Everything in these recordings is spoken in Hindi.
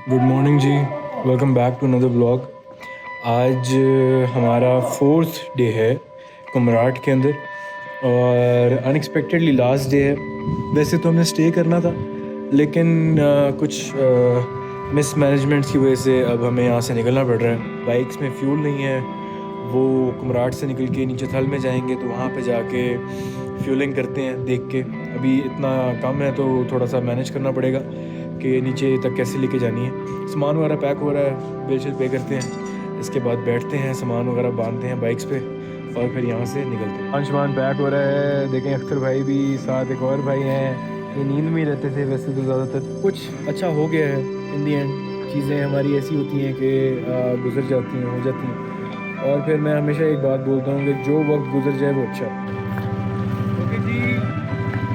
Good morning ji, welcome back to another vlog. आज हमारा 4th डे है कुमराट के अंदर और अनएक्सपेक्टेडली लास्ट डे है। वैसे तो हमें स्टे करना था लेकिन कुछ मिस मैनेजमेंट्स की वजह से अब हमें यहाँ से निकलना पड़ रहा है। बाइक्स में फ्यूल नहीं है, वो कुमराट से निकल के नीचे थल में जाएंगे तो वहाँ पे जाके फ्यूलिंग करते हैं देख के। अभी इतना कम है तो थोड़ा सा मैनेज करना पड़ेगा कि नीचे तक कैसे लेके जानी है। सामान वगैरह पैक हो रहा है, बिल शिल पे करते हैं, इसके बाद बैठते हैं, सामान वगैरह बांधते हैं बाइक्स पे और फिर यहाँ से निकलते हैं। सामान पैक हो रहा है, देखें अख्तर भाई भी साथ, एक और भाई हैं, ये नींद में ही रहते थे वैसे तो ज़्यादातर। कुछ अच्छा हो गया है इन दी एंड, चीज़ें हमारी ऐसी होती हैं कि गुजर जाती हैं, हो जाती हैं। और फिर मैं हमेशा एक बात बोलता हूँ कि जो वक्त गुजर जाए वो अच्छा। ओके जी,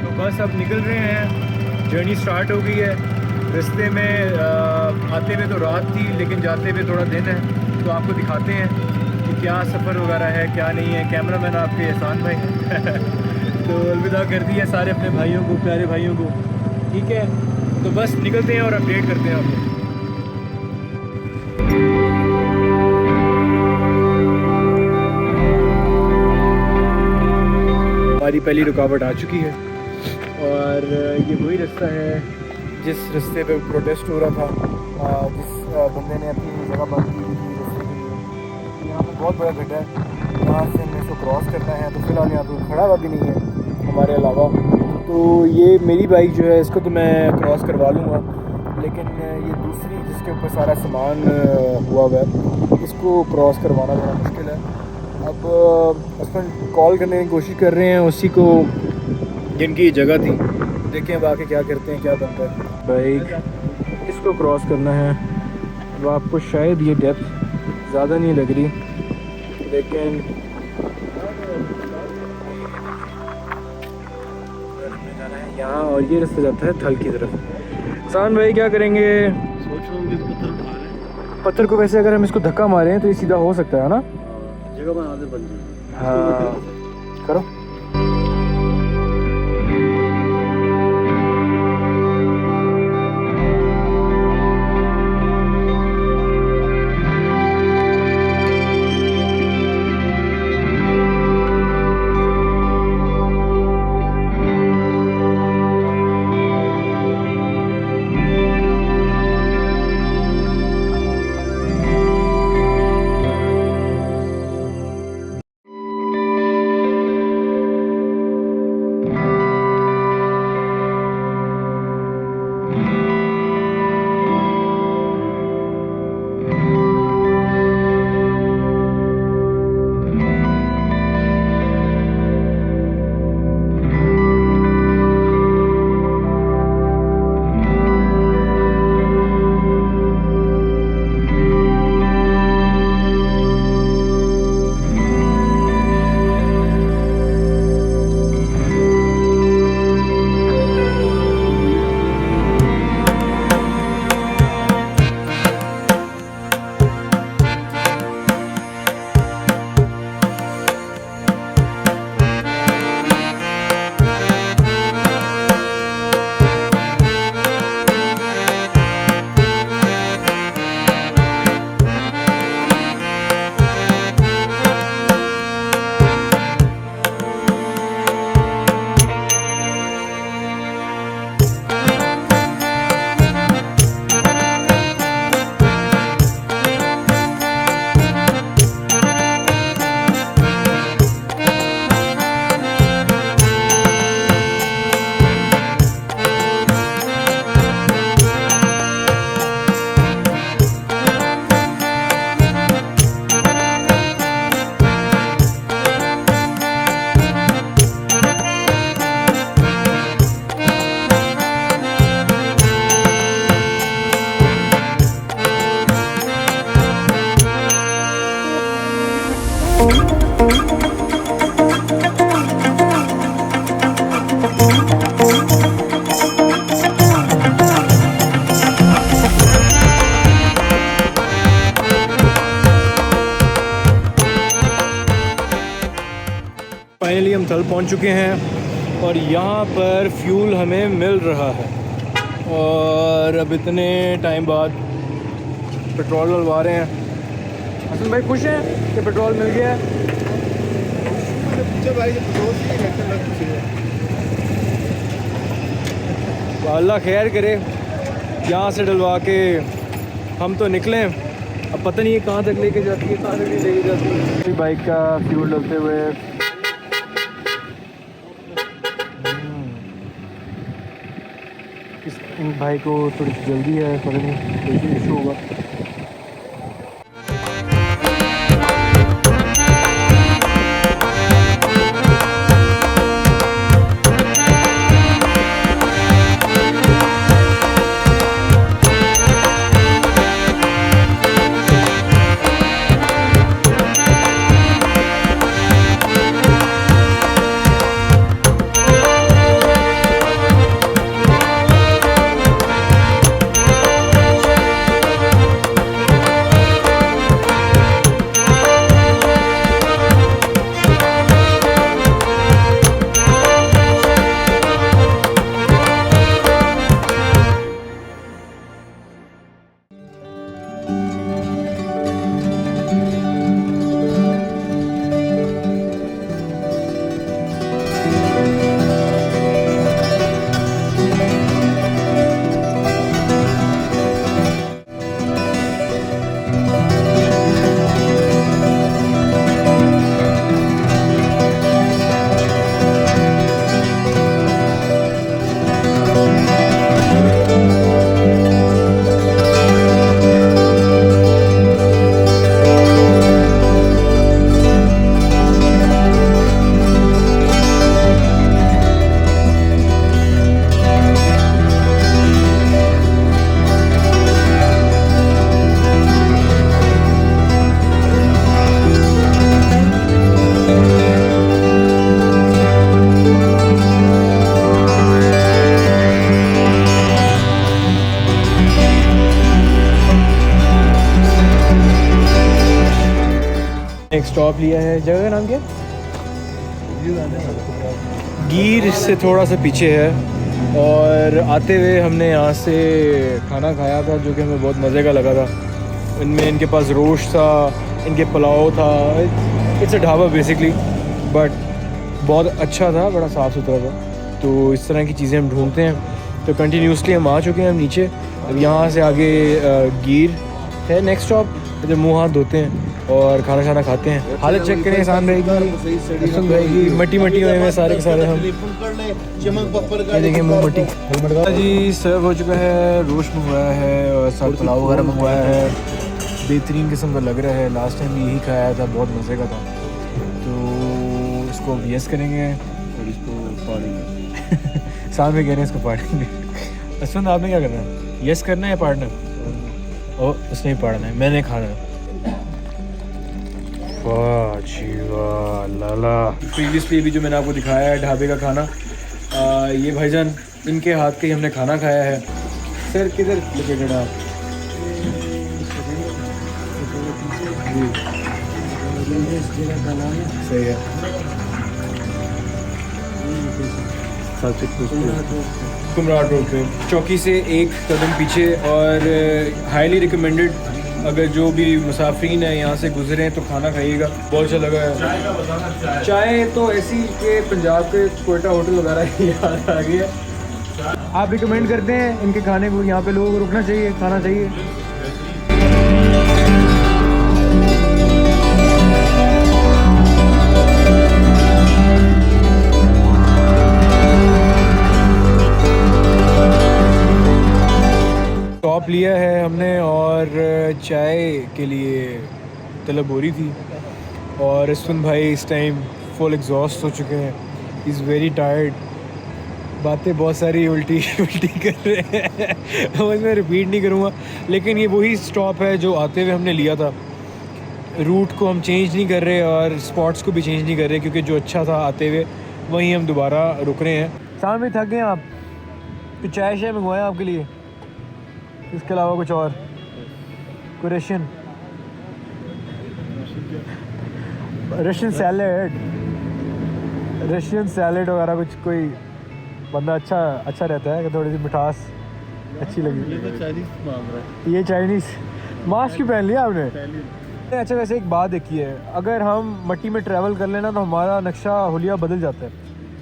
तो बस अब निकल रहे हैं, जर्नी स्टार्ट हो गई है। रास्ते में आते हुए तो रात थी लेकिन जाते हुए थोड़ा दिन है, तो आपको दिखाते हैं कि क्या सफ़र वगैरह है क्या नहीं है। कैमरामैन आपके एहसान भाई तो अलविदा कर दिया सारे अपने भाइयों को, प्यारे भाइयों को। ठीक है, तो बस निकलते हैं और अपडेट करते हैं आपको। हमारी पहली रुकावट आ चुकी है और ये वही रास्ता है जिस रास्ते पे प्रोटेस्ट हो रहा था, जिस बंदे ने अपनी जगह बंद की थी रास्ते के लिए। यहाँ पे बहुत बड़ा गड्ढा है, यहाँ से हमें इसको क्रॉस करना है। तो फिलहाल यहाँ पे खड़ा हुआ भी नहीं है हमारे अलावा, तो ये मेरी बाइक जो है इसको तो मैं क्रॉस करवा लूँगा, लेकिन ये दूसरी जिसके ऊपर सारा सामान हुआ हुआ है इसको क्रॉस करवाना थोड़ा मुश्किल है। अब हस्बैंड कॉल करने की कोशिश कर रहे हैं उसी को जिनकी जगह थी, देखें अब आके क्या करते हैं, क्या बनता है। बाइक इसको क्रॉस करना है। अब आपको शायद ये डेप्थ ज़्यादा नहीं लग रही, लेकिन जाना है यहाँ और ये रास्ता जाता है थल की तरफ। सान भाई क्या करेंगे? सोच रहा हूँ कि पत्थर उठा लें। पत्थर को वैसे अगर हम इसको धक्का मारें तो ये सीधा हो सकता है ना? जगह बना दे बन जाए। हाँ करो। फाइनली हम थल पहुंच चुके हैं और यहाँ पर फ्यूल हमें मिल रहा है और अब इतने टाइम बाद पेट्रोल डलवा रहे हैं। हसन भाई खुश हैं कि पेट्रोल मिल गया है? अल्लाह खैर करे, यहाँ से डलवा के हम तो निकलें। अब पता नहीं है कहाँ तक लेके जाती है, कहाँ तक नहीं लेके जाती है। बाइक का फ्यूल डलते हुए इस भाई को थोड़ी जल्दी है, पता नहीं कोई इशू होगा। एक स्टॉप लिया है, जगह का नाम क्या है? गिर से थोड़ा सा पीछे है। और आते हुए हमने यहाँ से खाना खाया था जो कि हमें बहुत मज़े का लगा था। इनमें इनके पास रोश था, इनके पुलाव था। It's a dhaba basically, but बहुत अच्छा था, बड़ा साफ़ सुथरा था। तो इस तरह की चीज़ें हम ढूंढते हैं। तो कंटिन्यूसली हम आ चुके हैं, हम नीचे। अब यहाँ से आगे गिर है नेक्स्ट स्टॉप, जब मुँह हाथ धोते हैं और खाना खाना खाते हैं। हालत चेक करें, आसान रहेगी, पसंद रहेगी। मट्टी मट्टी हुए हैं सारे के सारे हम। ये देखिए मुँह मट्टी। हेलमेट का जी सर्व हो चुका है, रोश मंगवाया है और साथ पुलाव वगैरह मंगवाया है। बेहतरीन किस्म का लग रहा है, लास्ट टाइम यही खाया था, बहुत मज़े का था। तो इसको अब यस करेंगे और इसको पाड़ेंगे। साथ में कह रहे हैं इसको पाड़ेंगे। असफंद आपने क्या करना है, यस करना है या पाड़ना है? और उसने ही पाड़ना है, मैंने खाना है। वाह जी वाह लाला। प्रीवियसली भी जो मैंने आपको दिखाया है ढाबे का खाना, ये भाईजान इनके हाथ के ही हमने खाना खाया है। सर किधर लोकेटेड आप? सही है। कुमराट रोड पे चौकी से एक कदम पीछे। और हाईली रिकमेंडेड, अगर जो भी मुसाफिरीन है यहाँ से गुजरे हैं तो खाना खाइएगा, बहुत अच्छा लगा है। चाय तो ऐसी के पंजाब के कोयटा होटल वगैरह याद आ गया। आप रिकमेंड करते हैं इनके खाने को, यहाँ पे लोगों को रुकना चाहिए, खाना चाहिए? टॉप लिया है हमने और चाय के लिए तलब हो रही थी। और असफंद भाई इस टाइम फुल एग्जॉस्ट हो चुके हैं, ही इज़ वेरी टायर्ड। बातें बहुत सारी उल्टी कर रहे हैं। मैं रिपीट नहीं करूँगा, लेकिन ये वही स्टॉप है जो आते हुए हमने लिया था। रूट को हम चेंज नहीं कर रहे और स्पॉट्स को भी चेंज नहीं कर रहे, क्योंकि जो अच्छा था आते हुए वहीं हम दोबारा रुक रहे हैं। शाम में थक गए आप, तो चाय शाय मंगवाएं आपके लिए, इसके अलावा कुछ और? कोई रशियन सैलेड वगैरह कुछ? कोई बंदा अच्छा रहता है कि थोड़ी सी मिठास अच्छी लगी। ये तो चाइनीज मांग रहा है ये चाइनीज़ मास्क क्यों पहन लिया आपने? पहली। अच्छा वैसे एक बात देखी है, अगर हम मट्टी में ट्रैवल कर लेना तो हमारा नक्शा हुलिया बदल जाता है,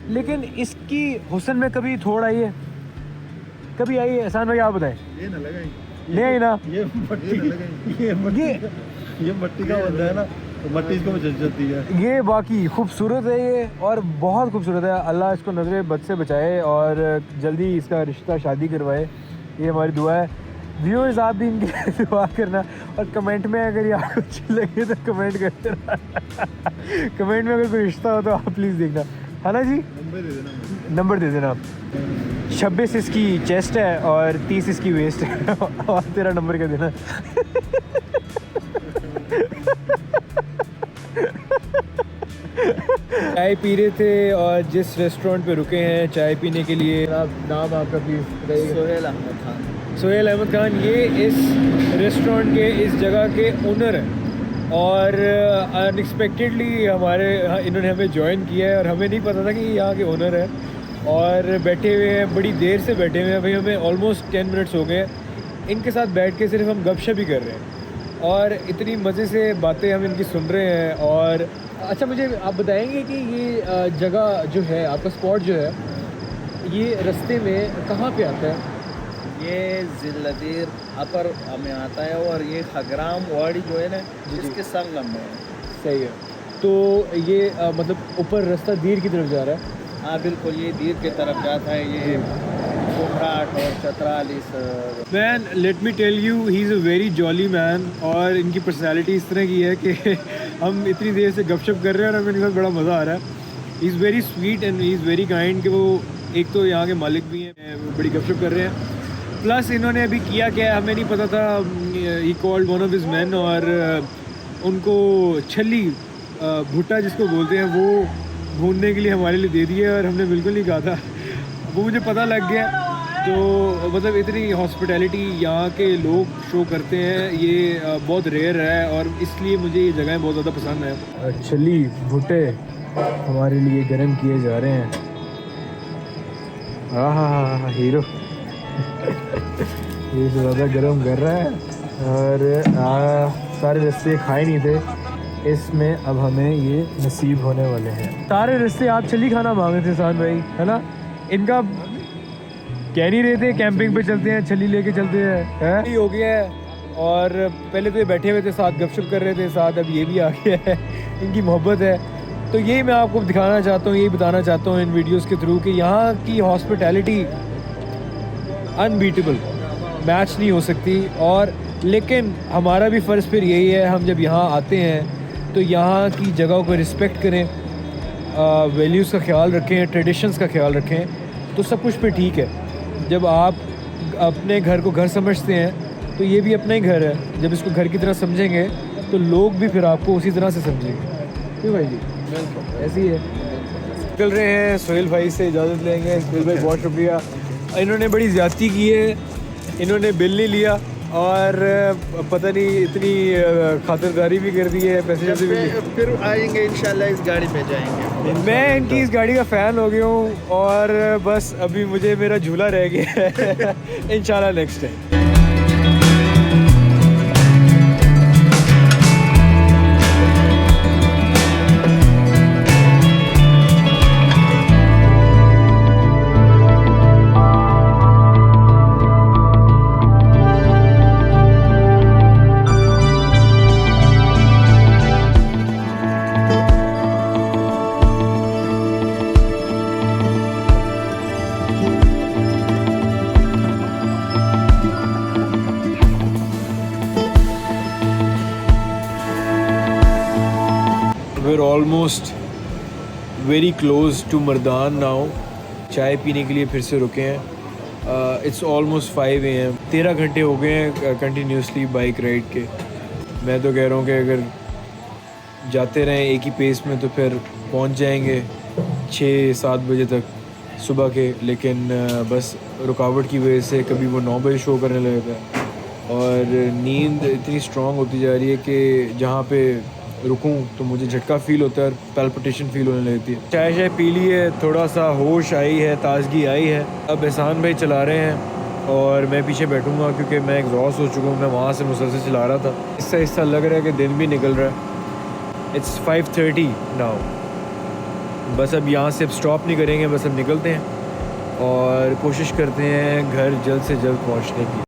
लेकिन इसकी हुस्न में कभी थोड़ आई है? कभी आई है? एहसान भाई आप बताएं। ये ना लगाई, नहीं आई ना? ये मट्टी लगाई, ये मट्टी का बंदा है ना, तो मट्टी इसको जच जाती है। ये बाकी खूबसूरत है ये, और बहुत खूबसूरत है। अल्लाह इसको नजर बद से बचाए और जल्दी इसका रिश्ता शादी करवाए, ये हमारी दुआ है। व्यूअर्स आप भी इनकी दुआ करना, और कमेंट में अगर ये आपको अच्छी लगे तो कमेंट करते रहना। कमेंट में अगर कोई रिश्ता हो तो आप प्लीज़ देखना, है ना जी? नंबर दे देना, नंबर दे देना। 26 इसकी चेस्ट है और 30 इसकी वेस्ट है और तेरा नंबर क्या देना? चाय पी रहे थे और जिस रेस्टोरेंट पे रुके हैं चाय पीने के लिए, आप नाम आपका प्लीज़ बताइए। सोहेल अहमद खान। सोहेल अहमद खान, ये इस रेस्टोरेंट के, इस जगह के ओनर हैं, और अनएक्सपेक्टेडली हमारे इन्होंने हमें ज्वाइन किया है, और हमें नहीं पता था कि ये यहाँ के ओनर हैं, और बैठे हुए हैं, बड़ी देर से बैठे हुए हैं। भाई हमें ऑलमोस्ट 10 मिनट्स हो गए इनके साथ बैठ के, सिर्फ हम गपशप ही कर रहे हैं, और इतनी मज़े से बातें हम इनकी सुन रहे हैं। और अच्छा मुझे आप बताएंगे कि ये जगह जो है, आपका स्पॉट जो है, ये रास्ते में कहाँ पे आता है? ये जिल्लदीर अपर में आता है, और ये खगराम वाड़ी जो है ना, इसके संगम में है। सही है। तो ये मतलब ऊपर रास्ता दीर की तरफ जा रहा है? हाँ बिल्कुल, ये दीर की तरफ जाता है, ये कुमराट और चतराल इस। Man let me tell you, he is a very jolly man, और इनकी पर्सनालिटी इस तरह की है कि हम इतनी देर से गपशप कर रहे हैं और हमें इनके साथ बड़ा मज़ा आ रहा है। He is very sweet and he is very kind, कि वो एक तो यहाँ के मालिक भी हैं, बड़ी गपशप कर रहे हैं, प्लस इन्होंने अभी किया क्या है हमें नहीं पता था। He called one of his man, और उनको छली भुट्टा जिसको बोलते हैं वो भूनने के लिए हमारे लिए दे दिए, और हमने बिल्कुल नहीं कहा था, वो मुझे पता लग गया। तो मतलब इतनी हॉस्पिटैलिटी यहाँ के लोग शो करते हैं, ये बहुत रेयर है, और इसलिए मुझे ये जगहें बहुत ज़्यादा पसंद है। छली भुट्टे हमारे लिए गर्म किए जा रहे हैं। हाँ हीरो ये ज़्यादा गर्म कर रहा है, और सारे रस्ते खाए नहीं थे, इसमें अब हमें ये नसीब होने वाले हैं। सारे रस्ते आप छली खाना मांग रहे थे सान भाई, है ना? इनका कह नहीं रहे थे कैंपिंग पे चलते हैं, छली लेके चलते हैं, है? हो गया है, और पहले तो ये बैठे हुए थे साथ गपशप कर रहे थे साथ, अब ये भी आ गया है। इनकी मोहब्बत है, तो यही मैं आपको दिखाना चाहता हूँ, यही बताना चाहता हूँ इन वीडियोस के थ्रू कि यहाँ की हॉस्पिटैलिटी अनबीटेबल, मैच नहीं हो सकती। और लेकिन हमारा भी फ़र्ज़ फिर यही है, हम जब यहाँ आते हैं तो यहाँ की जगहों को रिस्पेक्ट करें, वैल्यूज़ का ख्याल रखें, ट्रेडिशंस का ख्याल रखें, तो सब कुछ फिर ठीक है। जब आप अपने घर को घर समझते हैं तो ये भी अपना ही घर है, जब इसको घर की तरह समझेंगे तो लोग भी फिर आपको उसी तरह से समझेंगे। क्यों भाई जी? ऐसी है। निकल रहे हैं, सोहेल भाई से इजाज़त लेंगे। सोहेल भाई बहुत शुक्रिया, इन्होंने बड़ी ज़्यादती की है, इन्होंने बिल नहीं लिया, और पता नहीं इतनी खातिरदारी भी कर दी है, पैसेंजर से भी। फिर आएंगे इंशाल्लाह, इस गाड़ी पे जाएंगे। मैं इनकी इस गाड़ी का फ़ैन हो गया हूँ, और बस अभी मुझे मेरा झूला रह गया है। इंशाल्लाह next time. We're almost very close to Mardan now। चाय पीने के लिए फिर से रुके हैं। It's almost 5 AM। 13 घंटे हो गए हैं कंटिन्यूसली बाइक राइड के। मैं तो कह रहा हूँ कि अगर जाते रहें एक ही पेस में तो फिर पहुँच जाएंगे 6-7 बजे तक सुबह के, लेकिन बस रुकावट की वजह से कभी वो 9 बजे शो करने लगता है, और नींद इतनी स्ट्रॉन्ग होती जा रही है कि जहाँ पे रुकूं तो मुझे झटका फील होता है और पैल्पिटेशन फील होने लगती है। चाय पी ली है, थोड़ा सा होश आई है, ताजगी आई है। अब एहसान भाई चला रहे हैं और मैं पीछे बैठूंगा क्योंकि मैं एग्जॉस्ट हो चुका हूँ। मैं वहाँ से मुसलसल चला रहा था। इससे हिस्सा लग रहा है कि दिन भी निकल रहा है। It's 5:30 now. बस अब यहाँ से अब स्टॉप नहीं करेंगे, बस अब निकलते हैं और कोशिश करते हैं घर जल्द से जल्द पहुँचने की।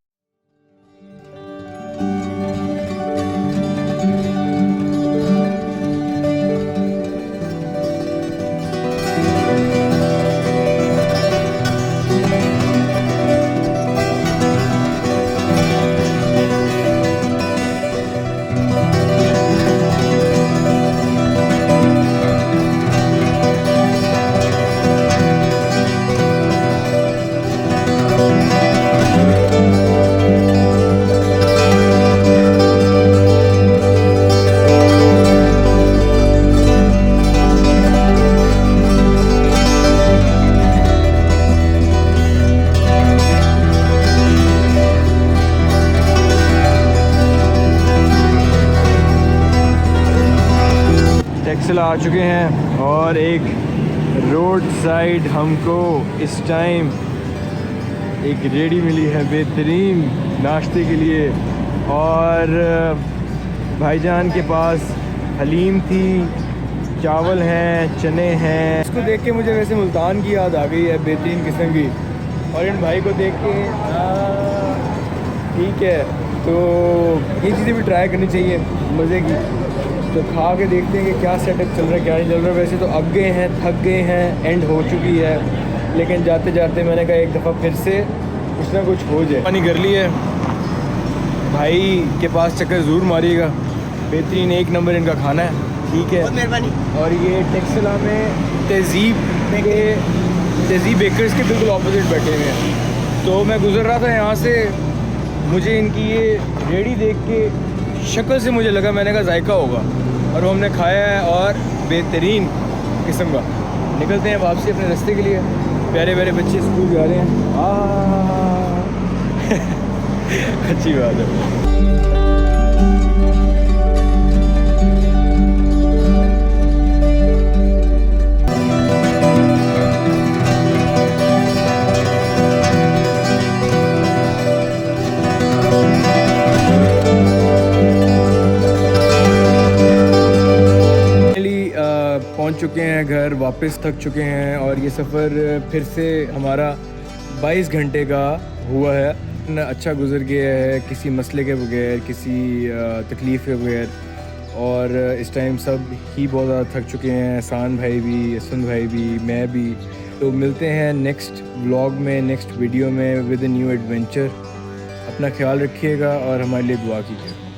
टेक्सला आ चुके हैं और एक रोड साइड हमको इस टाइम एक रेडी मिली है बेहतरीन नाश्ते के लिए। और भाईजान के पास हलीम थी, चावल हैं, चने हैं। इसको देख के मुझे वैसे मुल्तान की याद आ गई है बेहतरीन किस्म की। और इन भाई को देख के ठीक है, तो ये चीज़ें भी ट्राई करनी चाहिए मज़े की। तो खा के देखते हैं कि क्या सेटअप चल रहा है क्या नहीं चल रहा है। वैसे तो अब गए हैं, थक गए हैं, एंड हो चुकी है, लेकिन जाते जाते मैंने कहा एक दफ़ा फिर से कुछ ना कुछ हो जाए। पानी कर ली है, भाई के पास चक्कर ज़रूर मारिएगा, बेहतरीन एक नंबर इनका खाना है। ठीक है, मेहरबानी। और ये टेक्सला में तहज़ीब बेकर्स के बिल्कुल ऑपोजिट बैठे हुए हैं। तो मैं गुज़र रहा था यहाँ से, मुझे इनकी ये रेडी देख के शक्ल से मुझे लगा, मैंने कहा जायका होगा, और वो हमने खाया है और बेहतरीन किस्म का। निकलते हैं वापसी अपने रास्ते के लिए। प्यारे प्यारे बच्चे स्कूल जा रहे हैं। अच्छी बात है। पहुंच चुके हैं घर, वापस थक चुके हैं और ये सफ़र फिर से हमारा 22 घंटे का हुआ है। अच्छा गुजर गया है, किसी मसले के बगैर, किसी तकलीफ़ के बगैर। और इस टाइम सब ही बहुत ज़्यादा थक चुके हैं, एहसान भाई भी, यसुन भाई भी, मैं भी। तो मिलते हैं नेक्स्ट व्लॉग में, नेक्स्ट वीडियो में विद ए न्यू एडवेंचर। अपना ख्याल रखिएगा और हमारे लिए दुआ कीजिए।